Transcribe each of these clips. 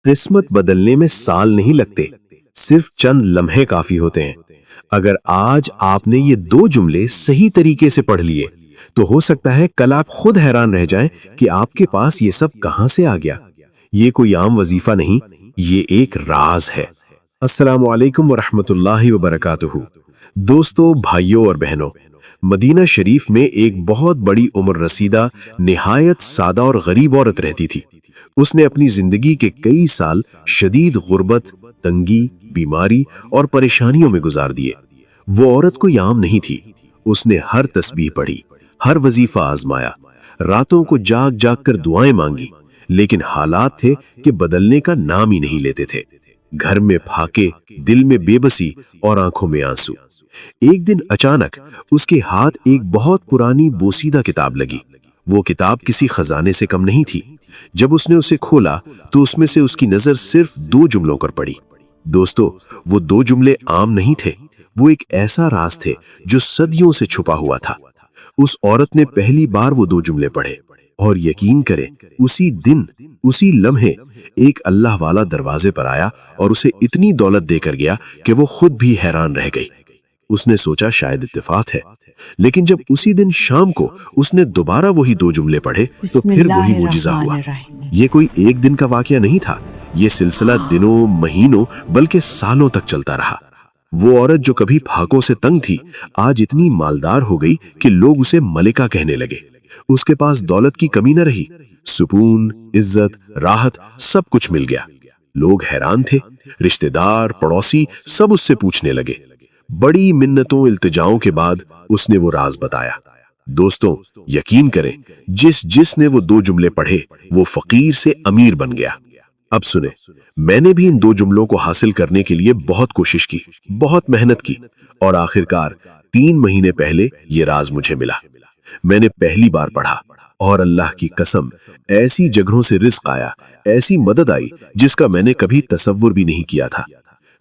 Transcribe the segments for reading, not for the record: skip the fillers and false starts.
قسمت بدلنے میں سال نہیں لگتے، صرف چند لمحے کافی ہوتے ہیں۔ اگر آج آپ نے یہ 2 جملے صحیح طریقے سے پڑھ لیے تو ہو سکتا ہے کل آپ خود حیران رہ جائیں کہ آپ کے پاس یہ سب کہاں سے آ گیا۔ یہ کوئی عام وظیفہ نہیں، یہ ایک راز ہے۔ السلام علیکم ورحمۃ اللہ وبرکاتہ۔ دوستو، بھائیوں اور بہنوں، مدینہ شریف میں ایک بہت بڑی عمر رسیدہ، نہایت سادہ اور غریب عورت رہتی تھی۔ اس نے اپنی زندگی کے کئی سال شدید غربت، تنگی، بیماری اور پریشانیوں میں گزار دیے۔ وہ عورت کوئی عام نہیں تھی۔ اس نے ہر تسبیح پڑھی، ہر وظیفہ آزمایا، راتوں کو جاگ جاگ کر دعائیں مانگی، لیکن حالات تھے کہ بدلنے کا نام ہی نہیں لیتے تھے۔ گھر میں پھاکے، دل میں بے بسی اور آنکھوں میں آنسو۔ ایک دن اچانک اس کے ہاتھ ایک بہت پرانی بوسیدہ کتاب لگی۔ وہ کتاب کسی خزانے سے کم نہیں تھی۔ جب اس نے اسے کھولا تو اس میں سے اس کی نظر صرف 2 جملوں پر پڑی۔ دوستو، وہ 2 جملے عام نہیں تھے، وہ ایک ایسا راز تھے جو صدیوں سے چھپا ہوا تھا۔ اس عورت نے پہلی بار وہ 2 جملے پڑھے اور یقین کریں، اسی دن، اسی لمحے ایک اللہ والا دروازے پر آیا اور اسے اتنی دولت دے کر گیا کہ وہ خود بھی حیران رہ گئی۔ اس نے سوچا شاید اتفاق ہے، لیکن جب اسی دن شام کو اس نے دوبارہ وہی 2 جملے پڑھے تو پھر وہی معجزہ ہوا۔ یہ کوئی ایک دن کا واقعہ نہیں تھا، یہ سلسلہ دنوں، مہینوں بلکہ سالوں تک چلتا رہا۔ وہ عورت جو کبھی پھاکوں سے تنگ تھی، آج اتنی مالدار ہو گئی کہ لوگ اسے ملکہ کہنے لگے۔ اس کے پاس دولت کی کمی نہ رہی، سکون، عزت، راحت سب کچھ مل گیا۔ لوگ حیران تھے، رشتہ دار، پڑوسی سب اس سے پوچھنے لگے۔ بڑی منتوں، التجاؤں کے بعد اس نے وہ راز بتایا۔ دوستوں، یقین کریں، جس نے وہ 2 جملے پڑھے وہ فقیر سے امیر بن گیا۔ اب سنیں، میں نے بھی ان 2 جملوں کو حاصل کرنے کے لیے بہت کوشش کی، بہت محنت کی، اور آخرکار 3 مہینے پہلے یہ راز مجھے ملا۔ میں نے پہلی بار پڑھا اور اللہ کی قسم، ایسی جگہوں سے رزق آیا، ایسی مدد آئی جس کا میں نے کبھی تصور بھی نہیں کیا تھا۔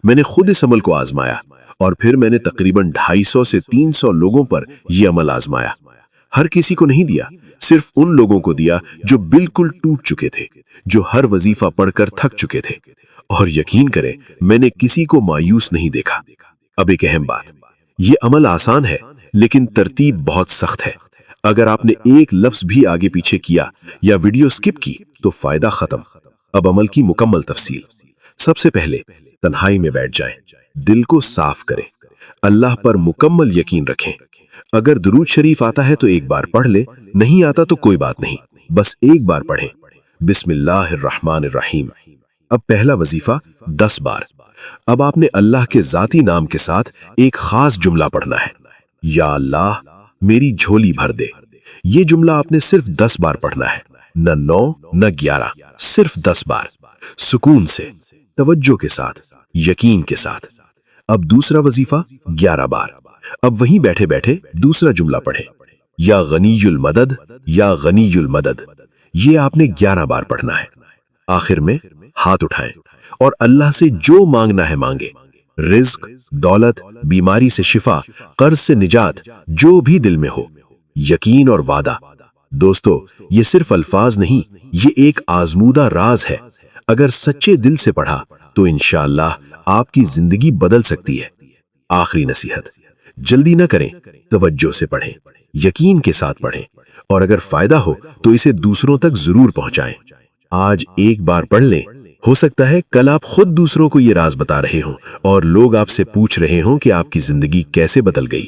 میں نے خود اس عمل کو آزمایا اور پھر میں نے تقریباً 250 سے 300 لوگوں پر یہ عمل آزمایا۔ ہر کسی کو نہیں دیا، صرف ان لوگوں کو دیا جو بالکل ٹوٹ چکے تھے، جو ہر وظیفہ پڑھ کر تھک چکے تھے، اور یقین کریں میں نے کسی کو مایوس نہیں دیکھا۔ اب ایک اہم بات، یہ عمل آسان ہے لیکن ترتیب بہت سخت ہے۔ اگر آپ نے ایک لفظ بھی آگے پیچھے کیا یا ویڈیو سکپ کی تو فائدہ ختم۔ اب عمل کی مکمل تفصیل۔ سب سے پہلے تنہائی میں بیٹھ جائیں، دل کو صاف کریں، اللہ پر مکمل یقین رکھیں۔ اگر درود شریف آتا ہے تو ایک بار پڑھ لیں، نہیں آتا تو کوئی بات نہیں، بس ایک بار پڑھیں۔ بسم اللہ الرحمن الرحیم۔ اب پہلا وظیفہ 10 بار۔ اب آپ نے اللہ کے ذاتی نام کے ساتھ ایک خاص جملہ پڑھنا ہے۔ یا اللہ، میری جھولی بھر دے۔ یہ جملہ آپ نے صرف 10 بار پڑھنا ہے، نہ 9 نہ 11، صرف 10 بار، سکون سے، توجہ کے ساتھ، یقین کے ساتھ۔ اب دوسرا وظیفہ 11 بار۔ اب وہیں بیٹھے بیٹھے دوسرا جملہ پڑھیں، یا غنی المدد، یا غنی المدد۔ یہ آپ نے 11 بار پڑھنا ہے۔ آخر میں ہاتھ اٹھائیں اور اللہ سے جو مانگنا ہے مانگے، رزق، دولت، بیماری سے شفا، قرض سے نجات، جو بھی دل میں ہو، یقین اور وعدہ۔ دوستو، یہ صرف الفاظ نہیں، یہ ایک آزمودہ راز ہے۔ اگر سچے دل سے پڑھا تو انشاءاللہ آپ کی زندگی بدل سکتی ہے۔ آخری نصیحت، جلدی نہ کریں، توجہ سے پڑھیں، یقین کے ساتھ پڑھیں، اور اگر فائدہ ہو تو اسے دوسروں تک ضرور پہنچائیں۔ آج ایک بار پڑھ لیں، ہو سکتا ہے کل آپ خود دوسروں کو یہ راز بتا رہے ہوں اور لوگ آپ سے پوچھ رہے ہوں کہ آپ کی زندگی کیسے بدل گئی۔